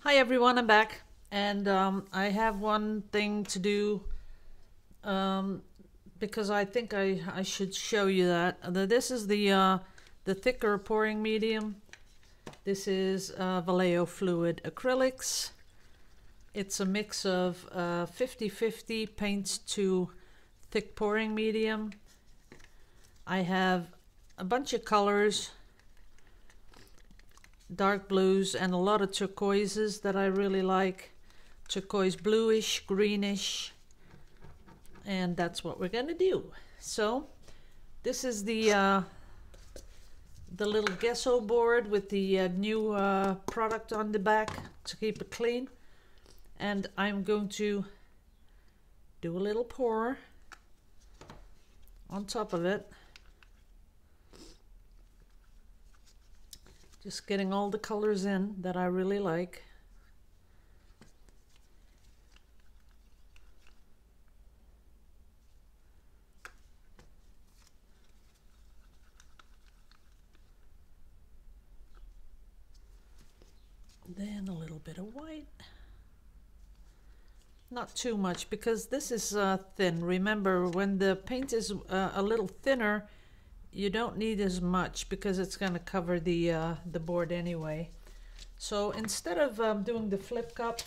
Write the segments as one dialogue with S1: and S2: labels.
S1: Hi everyone, I'm back, and I have one thing to do um, because I think I should show you that. This is the thicker pouring medium. This is Vallejo fluid acrylics. It's a mix of 50-50 paint to thick pouring medium. I have a bunch of colors, dark blues and a lot of turquoises that I really like. Turquoise bluish, greenish, and that's what we're gonna do. So this is the little gesso board with the new product on the back to keep it clean, and I'm going to do a little pour on top of it. Just getting all the colors in that I really like. Then a little bit of white. Not too much because this is thin. Remember, when the paint is a little thinner, you don't need as much because it's going to cover the board anyway. So instead of doing the flip cup,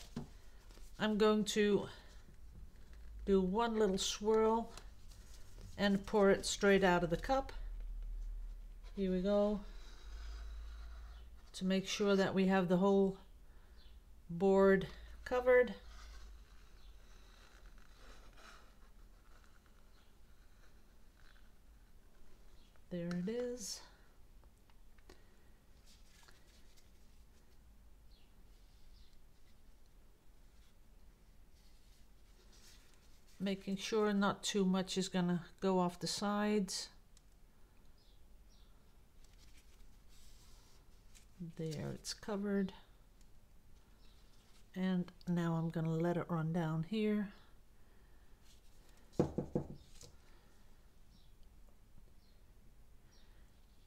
S1: I'm going to do one little swirl and pour it straight out of the cup. Here we go. To make sure that we have the whole board covered. There it is. Making sure not too much is gonna go off the sides. There, it's covered. And now I'm gonna let it run down here.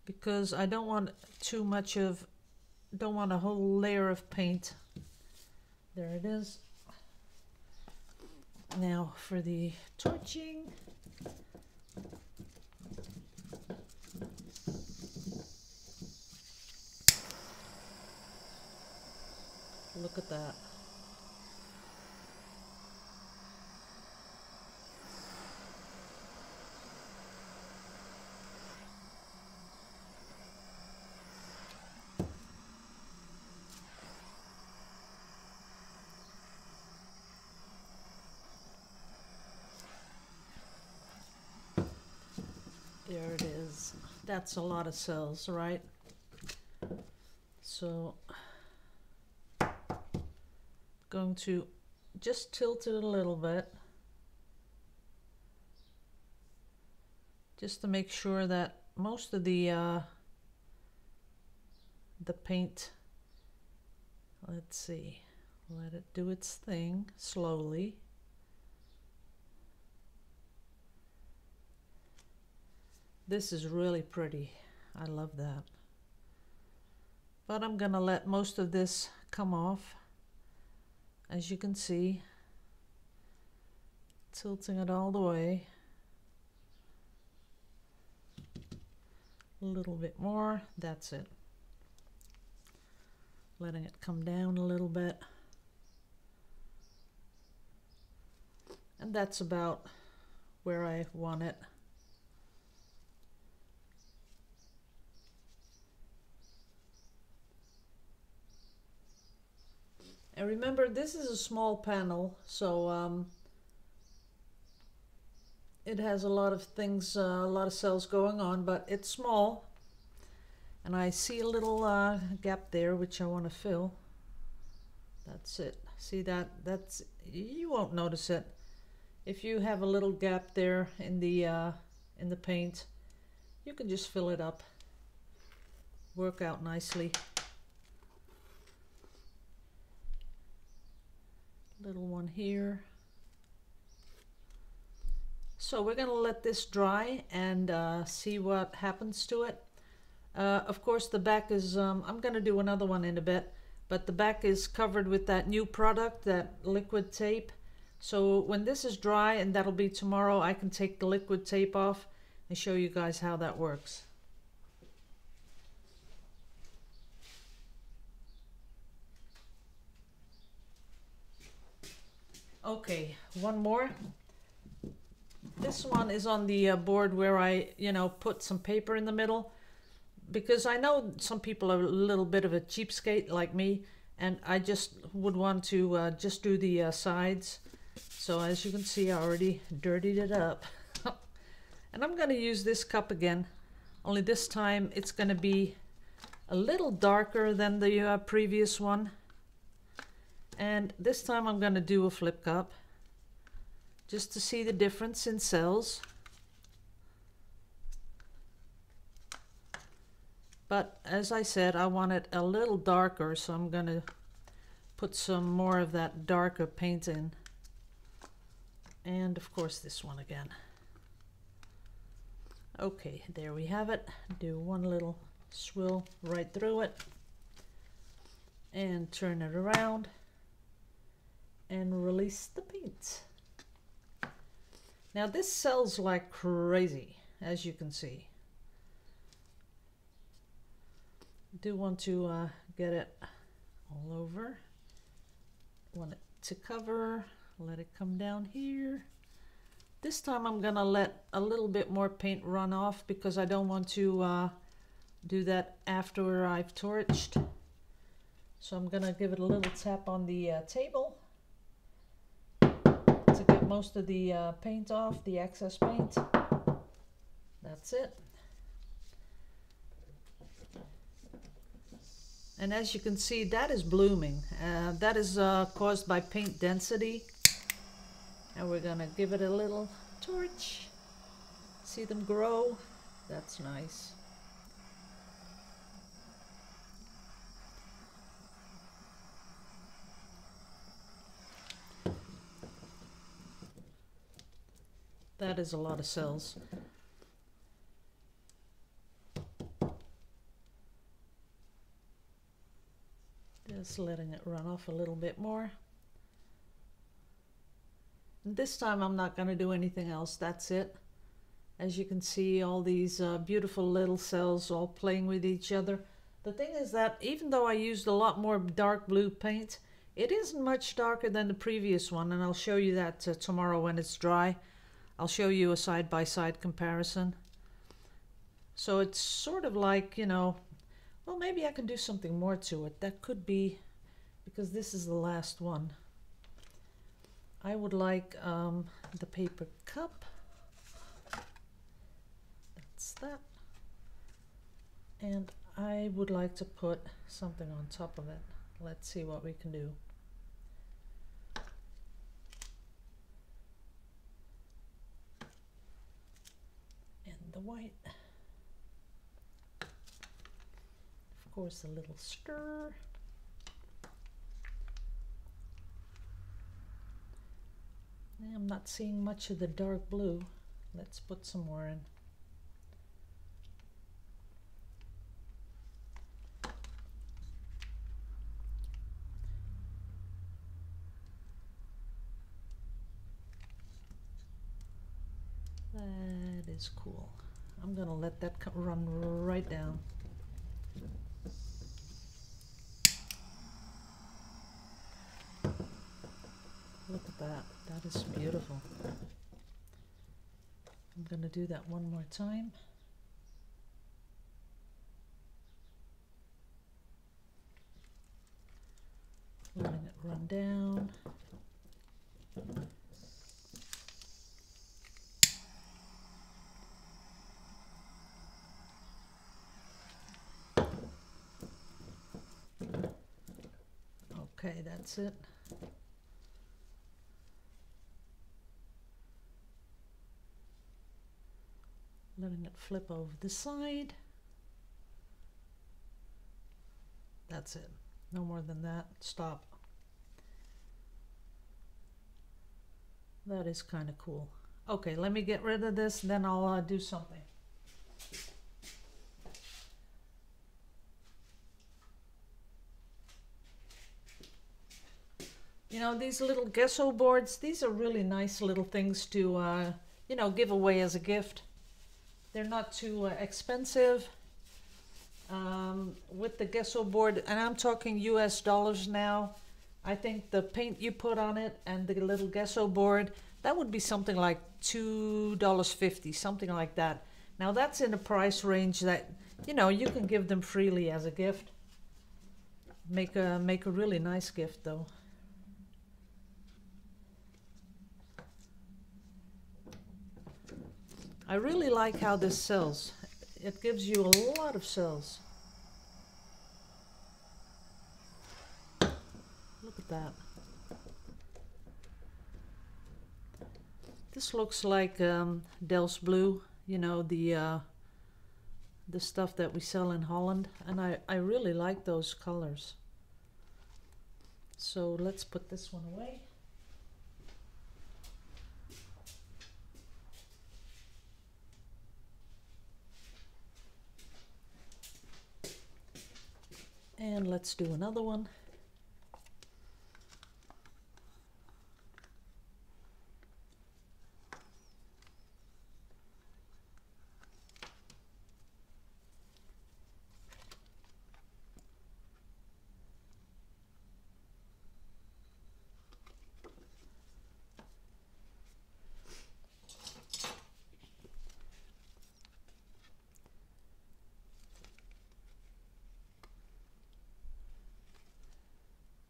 S1: Because I don't want too much of, don't want a whole layer of paint. There it is. Now for the torching. Look at that. There it is. That's a lot of cells, right? So going to just tilt it a little bit just to make sure that most of the paint, let's see, let it do its thing slowly. This is really pretty. I love that. But I'm gonna let most of this come off. As you can see, tilting it all the way. A little bit more, that's it. Letting it come down a little bit. And that's about where I want it. And remember, this is a small panel, so it has a lot of things, a lot of cells going on, but it's small. And I see a little gap there, which I want to fill. That's it. See that? That's, you won't notice it. If you have a little gap there in the paint, you can just fill it up. Work out nicely. Little one here. So we're going to let this dry and see what happens to it. Of course, the back is, I'm going to do another one in a bit, but the back is covered with that new product, that liquid tape. So when this is dry, and that'll be tomorrow, I can take the liquid tape off and show you guys how that works. Okay, one more. This one is on the board where I, put some paper in the middle, because I know some people are a little bit of a cheapskate like me, and I just would want to just do the sides. So as you can see, I already dirtied it up. And I'm going to use this cup again, only this time it's going to be a little darker than the previous one. And this time I'm going to do a flip cup, just to see the difference in cells. But as I said, I want it a little darker, so I'm going to put some more of that darker paint in. And of course this one again. Okay, there we have it. Do one little swill right through it and turn it around and release the paint. Now this sells like crazy, as you can see. Do want to get it all over. Want it to cover, let it come down here. This time I'm gonna let a little bit more paint run off because I don't want to do that after I've torched. So I'm gonna give it a little tap on the table to get most of the paint off, the excess paint. That's it. And as you can see, that is blooming. That is caused by paint density. And we're gonna give it a little torch. See them grow? That's nice. That is a lot of cells. Just letting it run off a little bit more. And this time I'm not going to do anything else. That's it. As you can see, all these beautiful little cells all playing with each other. The thing is that even though I used a lot more dark blue paint, it isn't much darker than the previous one, and I'll show you that tomorrow when it's dry. I'll show you a side-by-side comparison. So it's sort of like, well, maybe I can do something more to it. That could be, because this is the last one. I would like the paper cup. That's that. And I would like to put something on top of it. Let's see what we can do. And the white. Of course, a little stir. I'm not seeing much of the dark blue. Let's put some more in. That is cool. I'm gonna let that run right down. Look at that. That is beautiful. I'm going to do that one more time. Letting it run down. Okay, that's it. Letting it flip over the side. That's it. No more than that. Stop. That is kind of cool. Okay, let me get rid of this, then I'll do something. You know, these little gesso boards, these are really nice little things to, you know, give away as a gift. They're not too expensive. With the gesso board, and I'm talking US dollars now, I think the paint you put on it and the little gesso board, that would be something like $2.50, something like that. Now that's in a price range that, you know, you can give them freely as a gift. Make a really nice gift though. I really like how this sells. It gives you a lot of cells. Look at that. This looks like Del's Blue, you know, the stuff that we sell in Holland, and I really like those colors. So let's put this one away. And let's do another one.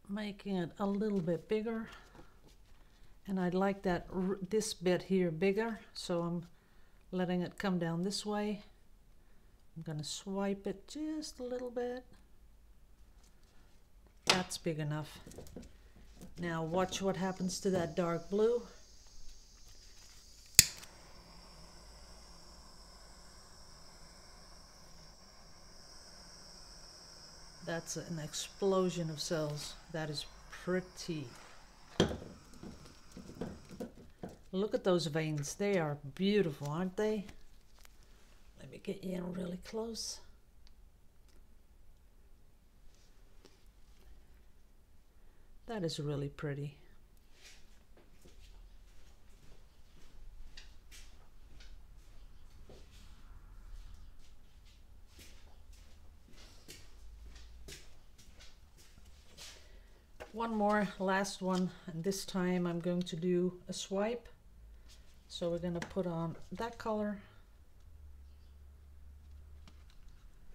S1: Making it a little bit bigger, and I'd like that this bit here bigger, so I'm letting it come down this way. I'm going to swipe it just a little bit. That's big enough. Now watch what happens to that dark blue. That's an explosion of cells. That is pretty. Look at those veins. They are beautiful, aren't they? Let me get you in really close. That is really pretty. One more, last one, and this time I'm going to do a swipe. So we're going to put on that color,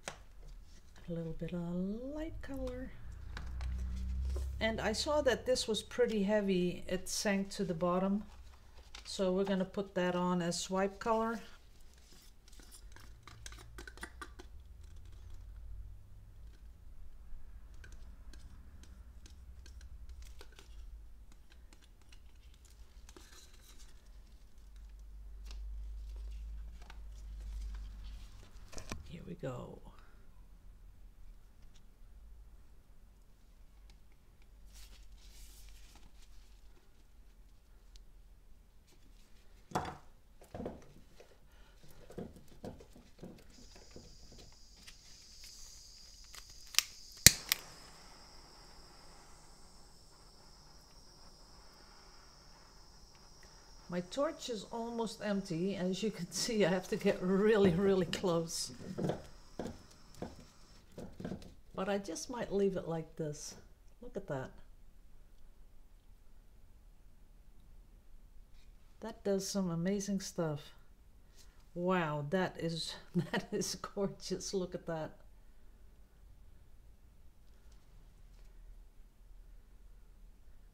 S1: a little bit of light color, and I saw that this was pretty heavy. It sank to the bottom, so we're going to put that on as swipe color. Go. My torch is almost empty. As you can see, I have to get really, really close. But I just might leave it like this. Look at that. That does some amazing stuff. Wow, that is gorgeous. Look at that.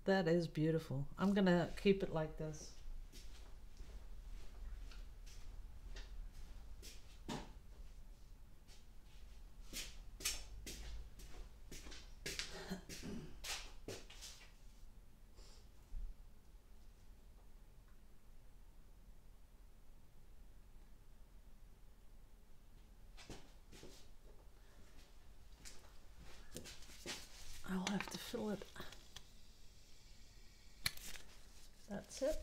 S1: That is beautiful. I'm gonna keep it like this. I'll have to fill it. That's it.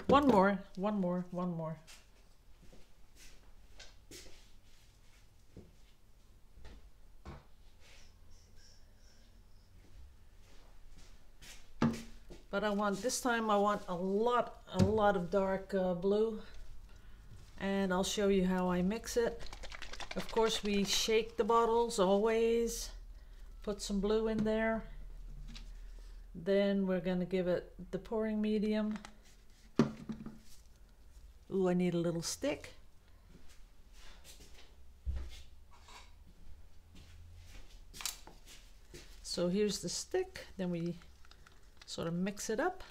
S1: One more. But this time I want a lot of dark blue, and I'll show you how I mix it. Of course, we shake the bottles always, put some blue in there. Then we're going to give it the pouring medium. Ooh, I need a little stick. So here's the stick, then we sort of mix it up.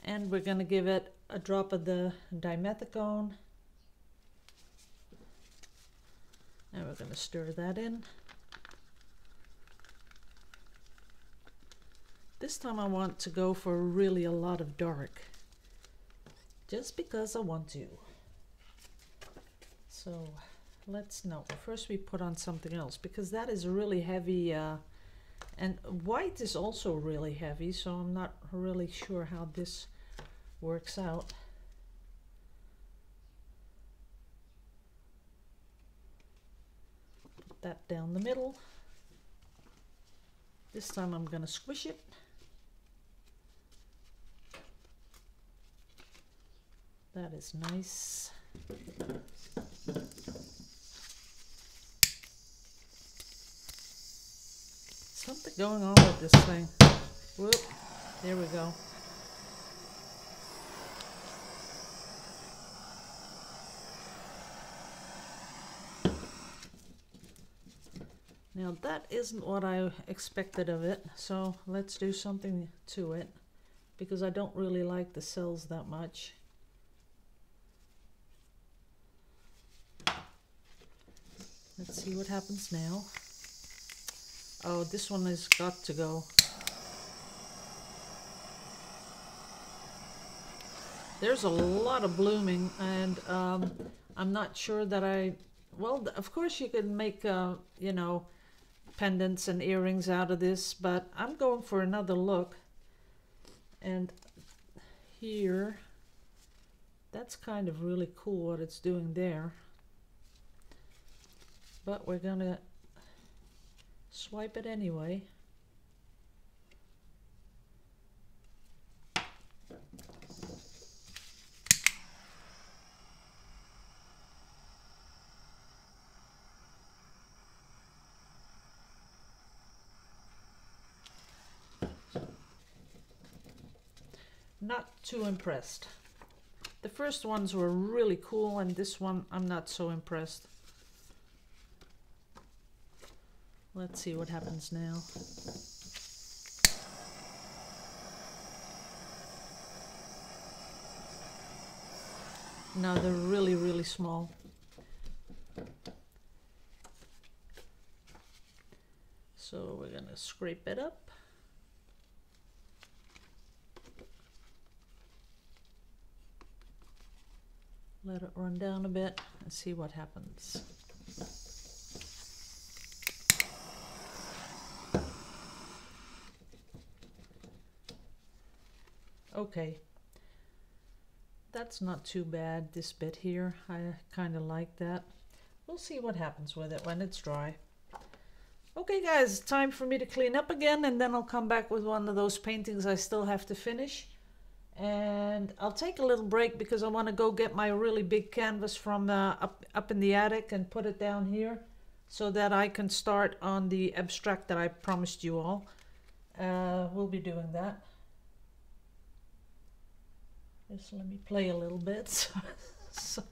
S1: And we're going to give it a drop of the dimethicone. And we're going to stir that in. This time I want to go for really a lot of dark, just because I want to. So first we put on something else, because that is really heavy, and white is also really heavy, so I'm not really sure how this works out. Put that down the middle. This time I'm going to squish it. That is nice. Something going on with this thing. Whoop, there we go. Now that isn't what I expected of it, so let's do something to it, because I don't really like the cells that much. Let's see what happens now. Oh, this one has got to go. There's a lot of blooming, and I'm not sure that well, of course you could make, you know, pendants and earrings out of this, but I'm going for another look. And here, that's kind of really cool what it's doing there. But we're gonna swipe it anyway. Not too impressed. The first ones were really cool, and this one I'm not so impressed. Let's see what happens now. No, they're really, really small. So we're gonna scrape it up. Let it run down a bit and see what happens. Okay, that's not too bad, this bit here. I kind of like that. We'll see what happens with it when it's dry. Okay guys, time for me to clean up again, and then I'll come back with one of those paintings I still have to finish. And I'll take a little break because I want to go get my really big canvas from up in the attic and put it down here, so that I can start on the abstract that I promised you all. We'll be doing that. Just let me play a little bit. Sorry.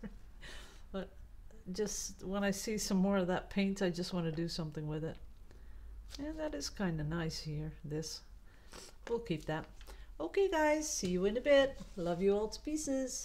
S1: But just when I see some more of that paint, I just want to do something with it. And that is kind of nice here, this. We'll keep that. Okay guys, see you in a bit. Love you all to pieces.